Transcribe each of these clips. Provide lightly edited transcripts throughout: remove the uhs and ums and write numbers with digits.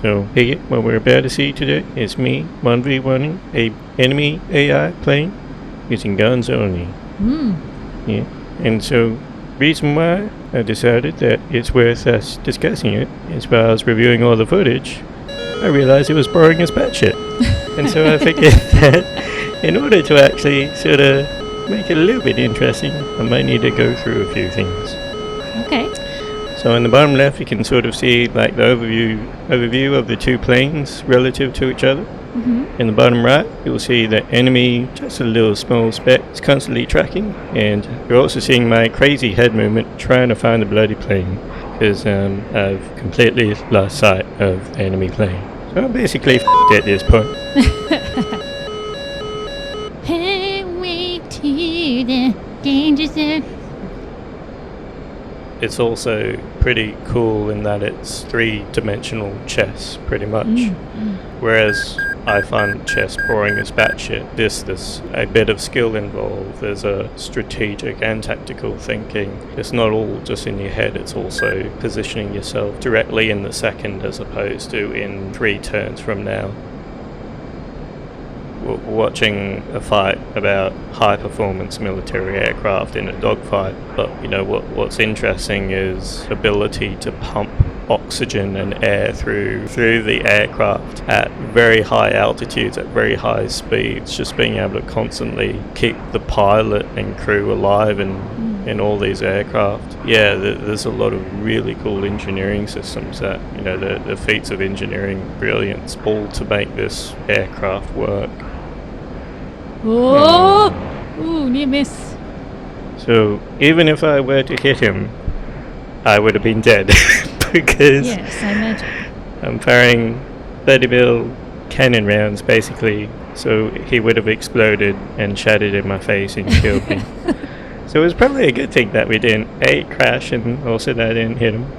So here, what we're about to see today is me 1v1ing a enemy AI plane using guns only. Yeah, and so reason why I decided that it's worth us discussing it is while I was reviewing all the footage, I realized it was boring as batshit. And so I figured that in order to actually sort of make it a little bit interesting, I might need to go through a few things. Okay. So in the bottom left, you can sort of see like the overview of the two planes relative to each other. In the bottom right, you'll see the enemy, just a little small speck, is constantly tracking, and you're also seeing my crazy head movement trying to find the bloody plane, because I've completely lost sight of the enemy plane. So I'm basically f***ed at this point. Highway to the danger zone. It's also pretty cool in that it's three-dimensional chess, pretty much. Whereas I find chess boring as batshit. There's a bit of skill involved. There's a strategic and tactical thinking. It's not all just in your head, it's also positioning yourself directly in the second as opposed to in 3 turns from now. Watching a fight about high-performance military aircraft in a dogfight, but you know what's interesting is ability to pump oxygen and air through the aircraft at very high altitudes, at very high speeds, just being able to constantly keep the pilot and crew alive in all these aircraft. Yeah, there's a lot of really cool engineering systems that, you know, the feats of engineering brilliance all to make this aircraft work. Oh! Ooh, near miss. So even if I were to hit him, I would have been dead. Because yes, I imagine. I'm firing 30mm cannon rounds basically, so he would have exploded and shattered in my face and killed me. So it was probably a good thing that we didn't crash, and also that I didn't hit him.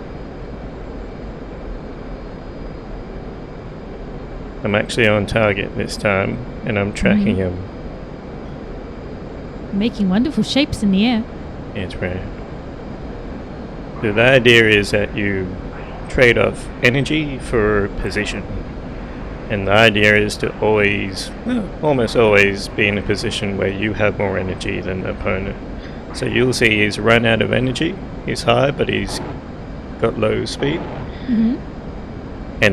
I'm actually on target this time, and I'm tracking him. Making wonderful shapes in the air. It's right. So the idea is that you trade off energy for position. And the idea is to almost always be in a position where you have more energy than the opponent. So you'll see he's run out of energy. He's high, but he's got low speed. And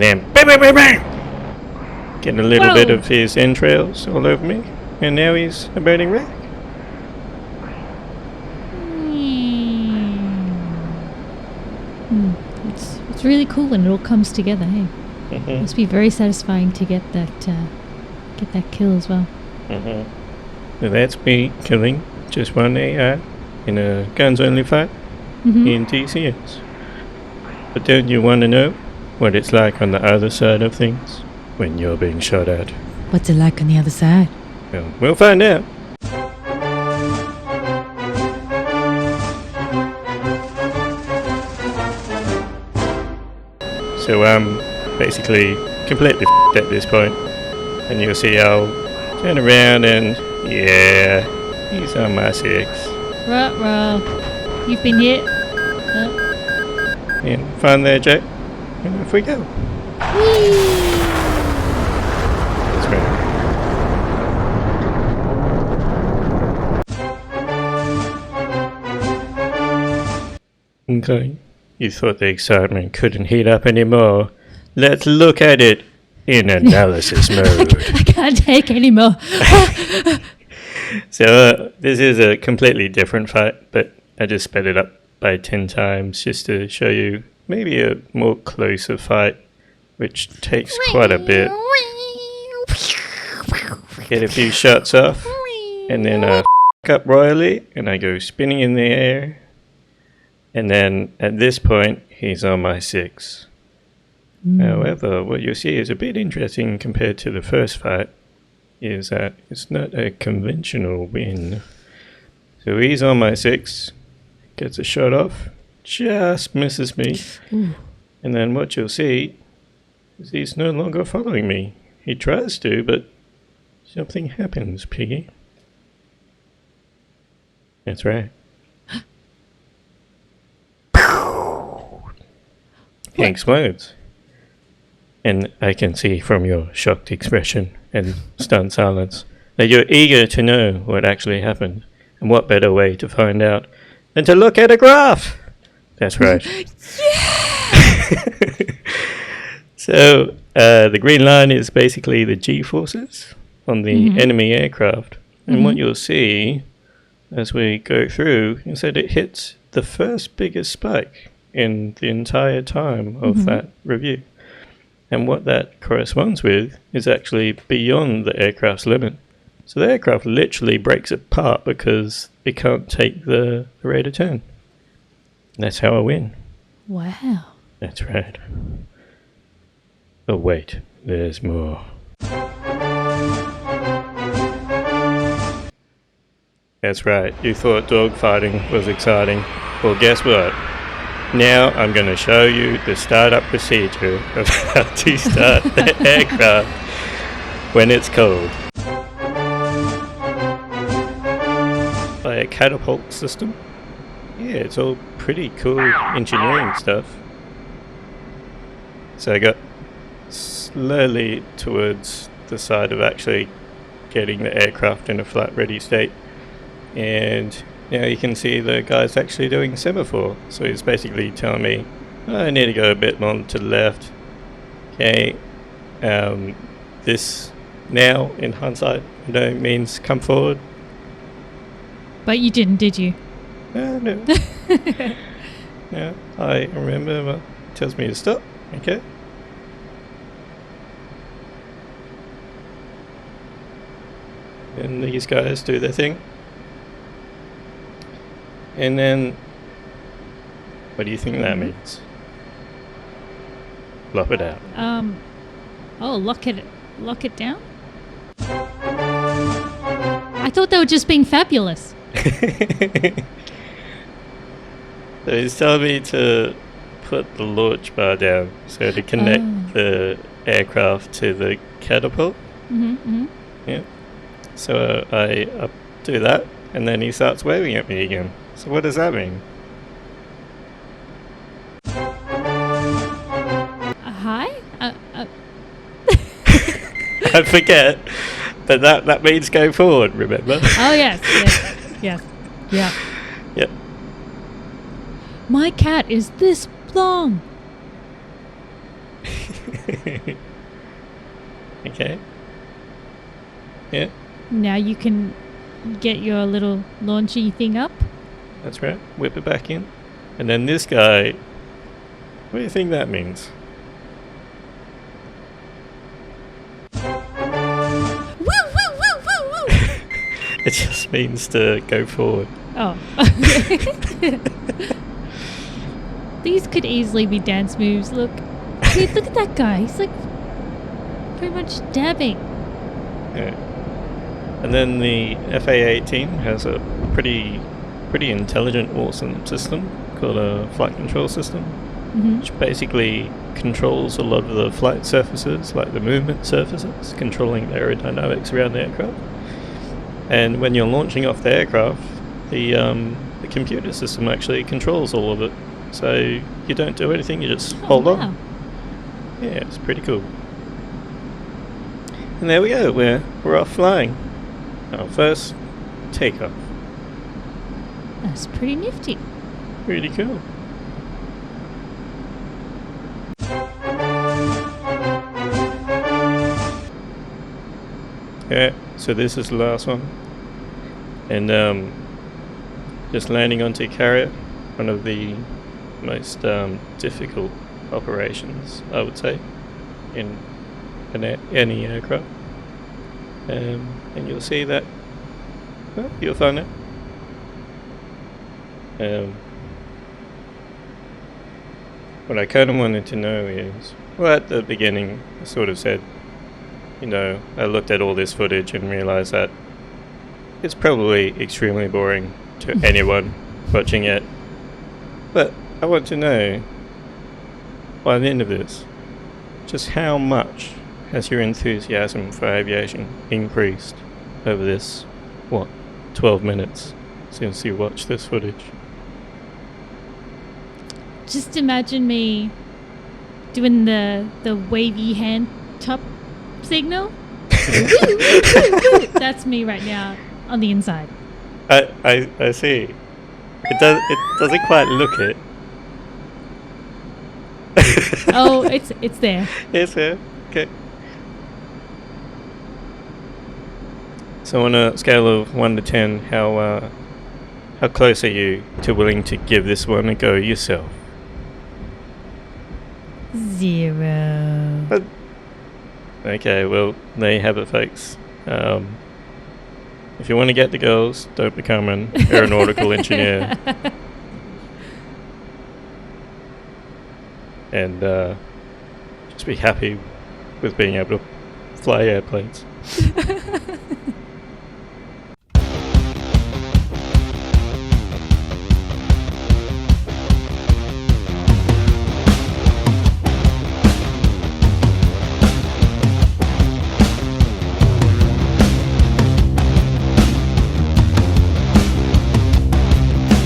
then bang, bang, bang, bang! Getting a little bit of his entrails all over me. And now he's a burning wreck. It's really cool when it all comes together, hey? It must be very satisfying to get that kill as well. So that's me killing just one AI in a guns only fight in DCS. But don't you want to know what it's like on the other side of things when you're being shot at? What's it like on the other side? Well, we'll find out. So I'm basically completely f***ed at this point, and you'll see I'll turn around and yeah, he's on my 6. Ruh-roh. You've been hit. And fun there, Jack. And off we go. Whee! That's right. Okay. You thought the excitement couldn't heat up anymore. Let's look at it in analysis mode. I can't take any more. So this is a completely different fight, but I just sped it up by 10 times just to show you maybe a more closer fight, which takes quite a bit. Get a few shots off, and then I f*** up royally, and I go spinning in the air. And then at this point, he's on my 6. However, what you'll see is a bit interesting compared to the first fight, is that it's not a conventional win. So he's on my 6, gets a shot off, just misses me. And then what you'll see is he's no longer following me. He tries to, but something happens, Piggy. That's right. He explodes. And I can see from your shocked expression and stunned silence that you're eager to know what actually happened. And what better way to find out than to look at a graph? That's right. So, the green line is basically the G-forces on the enemy aircraft. And what you'll see as we go through is that it hits the first biggest spike in the entire time of that review. And what that corresponds with is actually beyond the aircraft's limit. So the aircraft literally breaks apart because it can't take the rate of turn. That's how I win. Wow. That's right. Oh wait, there's more. That's right, you thought dogfighting was exciting. Well, guess what? Now I'm going to show you the startup procedure of how to start the aircraft when it's cold. By a catapult system. Yeah, it's all pretty cool engineering stuff. So I got slowly towards the side of actually getting the aircraft in a flat ready state. And now you can see the guy's actually doing semaphore. So he's basically telling me, I need to go a bit more to the left. Okay, this now in hindsight, means come forward. But you didn't, did you? No. Yeah, I remember what tells me to stop. Okay. And these guys do their thing. And then, what do you think that means? Lop it out. Lock it down? I thought they were just being fabulous. So he's telling me to put the launch bar down, so to connect the aircraft to the catapult. Yeah. So I do that, and then he starts waving at me again. So what does that mean? Hi? I forget, but that means go forward, remember? Oh, yes. Yeah. Yep. My cat is this long. Okay. Yeah. Now you can get your little launchy thing up. That's right. Whip it back in. And then this guy, what do you think that means? It just means to go forward. Oh. These could easily be dance moves. Look. Dude, look at that guy. He's like pretty much dabbing. Yeah. And then the FA-18 has a pretty intelligent, awesome system called a flight control system, which basically controls a lot of the flight surfaces, like the movement surfaces, controlling the aerodynamics around the aircraft. And when you're launching off the aircraft, the computer system actually controls all of it. So you don't do anything, you just hold on. Yeah, it's pretty cool. And there we go, we're off flying. Our first takeoff. That's pretty nifty. Really cool. Yeah, so this is the last one. And just landing onto carrier, one of the most difficult operations, I would say, in any aircraft. And you'll see that, well, you'll find it. What I kind of wanted to know is, well, at the beginning, I sort of said, I looked at all this footage and realized that it's probably extremely boring to anyone watching it. But I want to know, by the end of this, just how much has your enthusiasm for aviation increased over this, 12 minutes since you watched this footage? Just imagine me doing the wavy hand top signal. That's me right now on the inside. I see. It doesn't quite look it. Oh, it's there. It's here. Okay. So on a scale of 1 to 10, how close are you to willing to give this one a go yourself? 0. Okay, well, there you have it, folks. If you want to get the girls, don't become an aeronautical engineer. And just be happy with being able to fly airplanes.